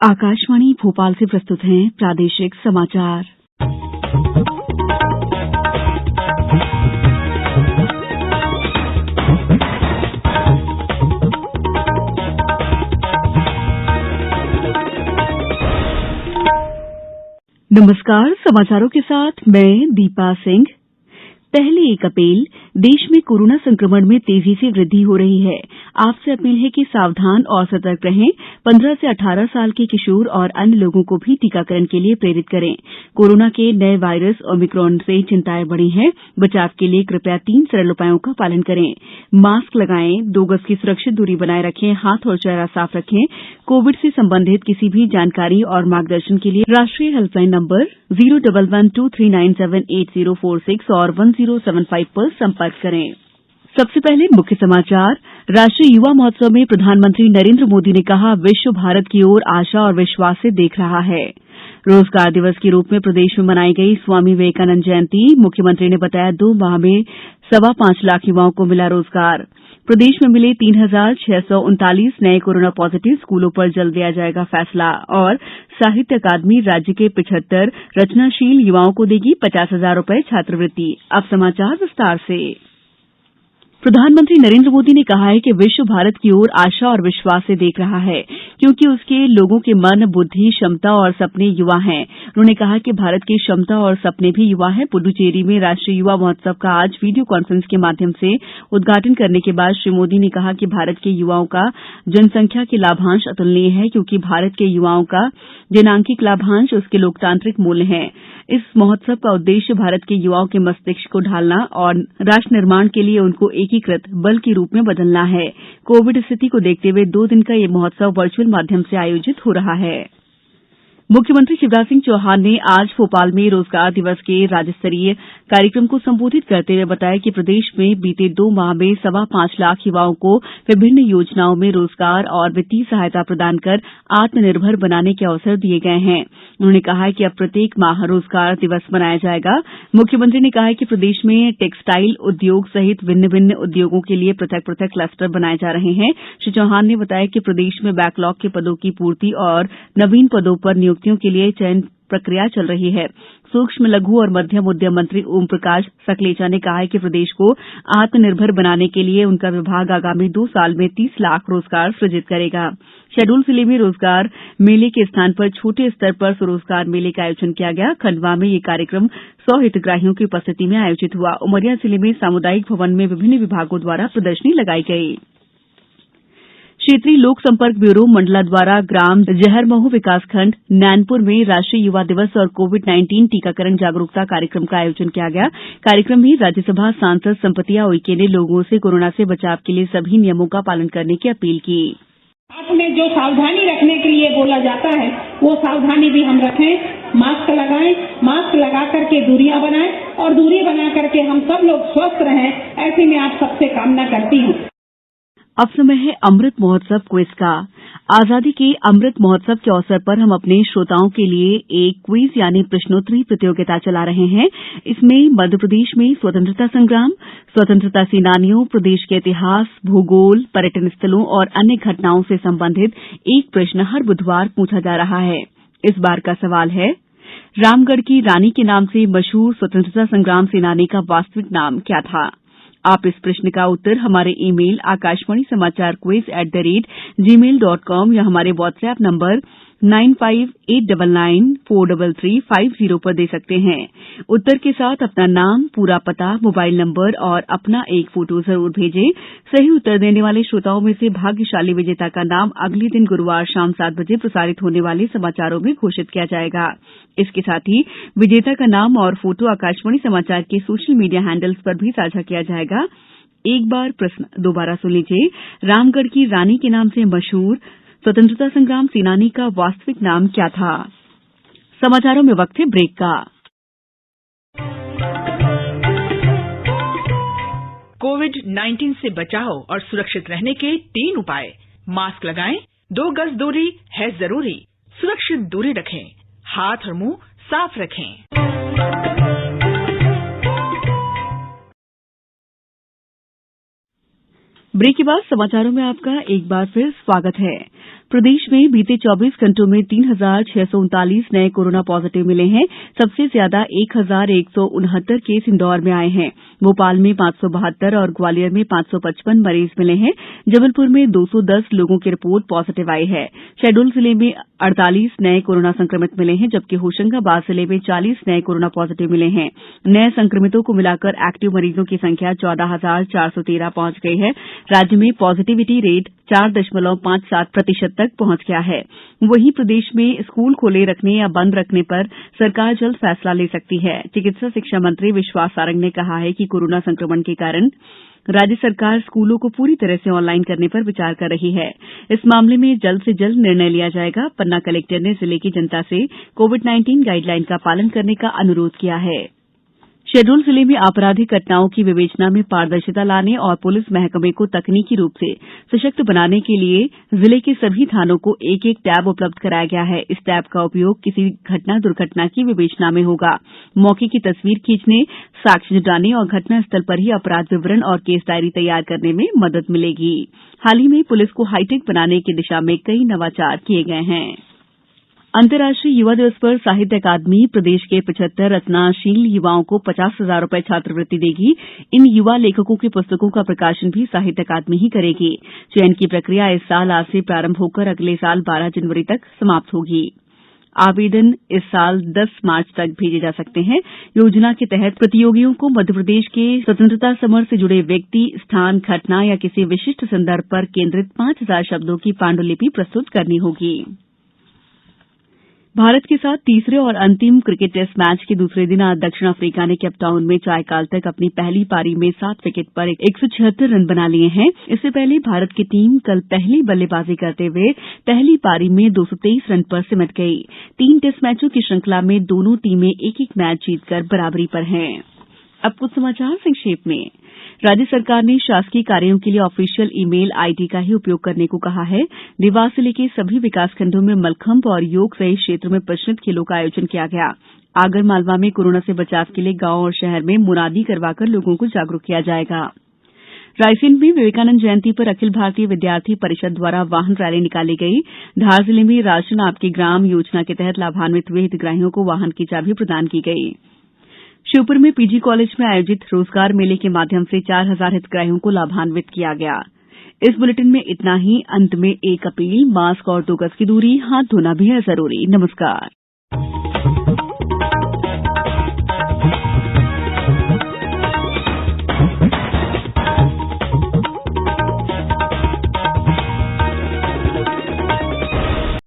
आकाशवाणी भोपाल से प्रस्तुत हैं प्रादेशिक समाचार। नमस्कार, समाचारों के साथ मैं दीपा सिंह। पहले 1 अप्रैल देश में कोरोना संक्रमण में तेजी से वृद्धि हो रही है। आपसे अपील है कि सावधान और सतर्क रहें। 15 से 18 साल के किशोर और अन्य लोगों को भी टीकाकरण के लिए प्रेरित करें। कोरोना के नए वायरस ओमिक्रॉन से चिंताएं बढ़ी हैं। बचाव के लिए कृपया 3 सरल उपायों का पालन करें। मास्क लगाएं, 2 गज की सुरक्षित दूरी बनाए रखें, हाथ और चेहरा साफ रखें। कोविड से संबंधित किसी भी जानकारी और मार्गदर्शन के लिए राष्ट्रीय हेल्पलाइन नंबर 01123978046 और 1075 पर संपर्क करें। सबसे पहले मुख्य समाचार। राष्ट्रीय युवा महोत्सव में प्रधानमंत्री नरेंद्र मोदी ने कहा, विश्व भारत की ओर आशा और विश्वास से देख रहा है। रोजगार दिवस के रूप में प्रदेश में मनाई गई स्वामी विवेकानंद जयंती। मुख्यमंत्री ने बताया 2 माह में 5.25 लाख युवाओं को मिला रोजगार। प्रदेश में मिले 3639 नए कोरोना पॉजिटिव। स्कूलों पर जल्द लिया जाएगा फैसला। और साहित्य अकादमी राज्य के 75 रचनाशील युवाओं को देगी 50,000 रुपए छात्रवृत्ति। अब समाचार विस्तार से। प्रधानमंत्री नरेंद्र मोदी ने कहा है कि विश्व भारत की ओर आशा और विश्वास से देख रहा है, क्योंकि उसके लोगों के मन, बुद्धि, क्षमता और सपने युवा हैं। उन्होंने कहा कि भारत की क्षमता और सपने भी युवा हैं। पुडुचेरी में राष्ट्रीय युवा महोत्सव का आज वीडियो कॉन्फ्रेंस के माध्यम से उद्घाटन करने के बाद श्री मोदी ने कहा कि भारत के युवाओं का जनसंख्या के लाभांश अतुलनीय है, क्योंकि भारत के युवाओं का जनांकिक लाभांश उसके लोकतांत्रिक मूल्य हैं। इस महोत्सव का उद्देश्य भारत के युवाओं के मस्तिष्क को ढालना और राष्ट्र निर्माण के लिए उनको एकीकृत बल के रूप में बदलना है। कोविड स्थिति को देखते हुए 2 दिन का यह महोत्सव वर्चुअल माध्यम से आयोजित हो रहा है। मुख्यमंत्री शिवराज सिंह चौहान ने आज भोपाल में रोजगार दिवस के राज्य स्तरीय कार्यक्रम को संबोधित करते हुए बताया कि प्रदेश में बीते 2 माह में 5.25 लाख युवाओं को विभिन्न योजनाओं में रोजगार और वित्तीय सहायता प्रदान कर आत्मनिर्भर बनाने के अवसर दिए गए हैं। उन्होंने कहा कि अब प्रत्येक माह रोजगार दिवस मनाया जाएगा। मुख्यमंत्री ने कहा कि प्रदेश में टेक्सटाइल उद्योग सहित भिन्न भिन्न उद्योगों के लिए पृथक पृथक क्लस्टर बनाए जा रहे हैं। श्री चौहान ने बताया कि प्रदेश में बैकलॉग के पदों की पूर्ति और नवीन पदों पर नियुक्तियों के लिए चयन प्रक्रिया चल रही है। सूक्ष्म, लघु और मध्यम उद्यम मंत्री ओम प्रकाश सकलेचा ने कहा है कि प्रदेश को आत्मनिर्भर बनाने के लिए उनका विभाग आगामी 2 साल में 30 लाख रोजगार सृजित करेगा। शहडोल जिले में रोजगार मेले के स्थान पर छोटे स्तर पर स्वरोजगार मेले का आयोजन किया गया। खंडवा में यह कार्यक्रम 100 हितग्राहियों की उपस्थिति में आयोजित हुआ। उमरिया जिले में सामुदायिक भवन में विभिन्न विभागों द्वारा प्रदर्शनी लगाई गई। क्षेत्रीय लोक संपर्क ब्यूरो मंडला द्वारा ग्राम जहरमहू विकासखंड नैनपुर में राष्ट्रीय युवा दिवस और कोविड-19 टीकाकरण जागरूकता कार्यक्रम का आयोजन किया गया। कार्यक्रम में राज्यसभा सांसद संपतिया उइके ने लोगों से कोरोना से बचाव के लिए सभी नियमों का पालन करने की अपील की। हाथ में जो सावधानी रखने के लिए बोला जाता है, वो सावधानी भी हम रखें। मास्क लगाएं, मास्क लगा करके दूरियां बनाएं और दूरी बना करके हम सब लोग स्वस्थ रहें, ऐसी मैं आप सबसे कामना करती हूँ। अब समय है अमृत महोत्सव क्विज का। आजादी के अमृत महोत्सव के अवसर पर हम अपने श्रोताओं के लिए एक क्विज यानी प्रश्नोत्तरी प्रतियोगिता चला रहे हैं। इसमें मध्य प्रदेश में स्वतंत्रता संग्राम, स्वतंत्रता सेनानियों, प्रदेश के इतिहास, भूगोल, पर्यटन स्थलों और अन्य घटनाओं से संबंधित एक प्रश्न हर बुधवार पूछा जा रहा है। इस बार का सवाल है, रामगढ़ की रानी के नाम से मशहूर स्वतंत्रता संग्राम सेनानी का वास्तविक नाम क्या था? आप इस प्रश्न का उत्तर हमारे ईमेल आकाशवाणी समाचार quiz@gmail.com या हमारे व्हाट्सएप नंबर 9589943350 पर दे सकते हैं। उत्तर के साथ अपना नाम, पूरा पता, मोबाइल नंबर और अपना एक फोटो जरूर भेजें। सही उत्तर देने वाले श्रोताओं में से भाग्यशाली विजेता का नाम अगले दिन गुरुवार शाम 7 बजे प्रसारित होने वाले समाचारों में घोषित किया जाएगा। इसके साथ ही विजेता का नाम और फोटो आकाशवाणी समाचार के सोशल मीडिया हैंडल्स पर भी साझा किया जाएगा। एक बार प्रश्न दोबारा सुन लीजिए। रामगढ़ की रानी के नाम से मशहूर स्वतंत्रता संग्राम सेनानी का वास्तविक नाम क्या था? समाचारों में वक्त है ब्रेक का। कोविड-19 से बचाव और सुरक्षित रहने के 3 उपाय। मास्क लगाएं, 2 गज दूरी है जरूरी, सुरक्षित दूरी रखें, हाथ और मुंह साफ रखें। ब्रेक के बाद समाचारों में आपका एक बार फिर स्वागत है। प्रदेश में बीते 24 घंटों में 3,639 नए कोरोना पॉजिटिव मिले हैं। सबसे ज्यादा 1,169 केस इंदौर में आए हैं। भोपाल में 572 और ग्वालियर में 555 मरीज मिले हैं। जबलपुर में 210 लोगों की रिपोर्ट पॉजिटिव आई है। शहडोल जिले में 48 नए कोरोना संक्रमित मिले हैं, जबकि होशंगाबाद जिले में 40 नए कोरोना पॉजिटिव मिले हैं। नए संक्रमितों को मिलाकर एक्टिव मरीजों की संख्या 14,413 पहुंच गई है। राज्य में पॉजिटिविटी रेट 4.57% तक पहुंच गया है। वहीं प्रदेश में स्कूल खोले रखने या बंद रखने पर सरकार जल्द फैसला ले सकती है। चिकित्सा शिक्षा मंत्री विश्वास सारंग ने कहा है कि कोरोना संक्रमण के कारण राज्य सरकार स्कूलों को पूरी तरह से ऑनलाइन करने पर विचार कर रही है। इस मामले में जल्द से जल्द निर्णय लिया जाएगा। पन्ना कलेक्टर ने जिले की जनता से कोविड-19 गाइडलाइन का पालन करने का अनुरोध किया है। शहडोल जिले में आपराधिक घटनाओं की विवेचना में पारदर्शिता लाने और पुलिस महकमे को तकनीकी रूप से सशक्त बनाने के लिए जिले के सभी थानों को एक एक टैब उपलब्ध कराया गया है। इस टैब का उपयोग किसी घटना दुर्घटना की विवेचना में होगा। मौके की तस्वीर खींचने, साक्ष्य जुटाने और घटना स्थल पर ही अपराध विवरण और केस डायरी तैयार करने में मदद मिलेगी। हाल ही में पुलिस को हाईटेक बनाने की दिशा में कई नवाचार किए गए हैं। अंतर्राष्ट्रीय युवा दिवस पर साहित्य अकादमी प्रदेश के 75 रचनाशील युवाओं को 50,000 रुपए छात्रवृत्ति देगी। इन युवा लेखकों की पुस्तकों का प्रकाशन भी साहित्य अकादमी ही करेगी। चयन की प्रक्रिया इस साल आज से प्रारंभ होकर अगले साल 12 जनवरी तक समाप्त होगी। आवेदन इस साल 10 मार्च तक भेजे जा सकते हैं। योजना के तहत प्रतियोगियों को मध्यप्रदेश के स्वतंत्रता समर से जुड़े व्यक्ति, स्थान, घटना या किसी विशिष्ट संदर्भ पर केंद्रित 5,000 शब्दों की पांडुलिपि प्रस्तुत करनी होगी। भारत के साथ तीसरे और अंतिम क्रिकेट टेस्ट मैच के दूसरे दिन आज दक्षिण अफ्रीका ने केपटाउन में चायकाल तक अपनी पहली पारी में 7 विकेट पर 176 रन बना लिए हैं। इससे पहले भारत की टीम कल पहली बल्लेबाजी करते हुए पहली पारी में 223 रन पर सिमट गई। 3 टेस्ट मैचों की श्रृंखला में दोनों टीमें एक एक मैच जीतकर बराबरी पर हैं। अब कुछ समाचार संक्षेप में। राज्य सरकार ने शासकीय कार्यों के लिए ऑफिशियल ईमेल आईडी का ही उपयोग करने को कहा है। देवास जिले के सभी विकासखंडों में मलखंभ और योग सहित क्षेत्र में प्रचलित खेलों का आयोजन किया गया। आगर मालवा में कोरोना से बचाव के लिए गांव और शहर में मुनादी करवाकर लोगों को जागरूक किया जाएगा। रायसेन में विवेकानंद जयंती पर अखिल भारतीय विद्यार्थी परिषद द्वारा वाहन रैली निकाली गई। धार जिले में राशन आपके ग्राम योजना के तहत लाभान्वित हुए हितग्राहियों को वाहन की चाबी प्रदान की गई। श्योपुर में पीजी कॉलेज में आयोजित रोजगार मेले के माध्यम से 4,000 हितग्राहियों को लाभान्वित किया गया। इस बुलेटिन में इतना ही। अंत में एक अपील, मास्क और 2 गज की दूरी, हाथ धोना भी है जरूरी। नमस्कार।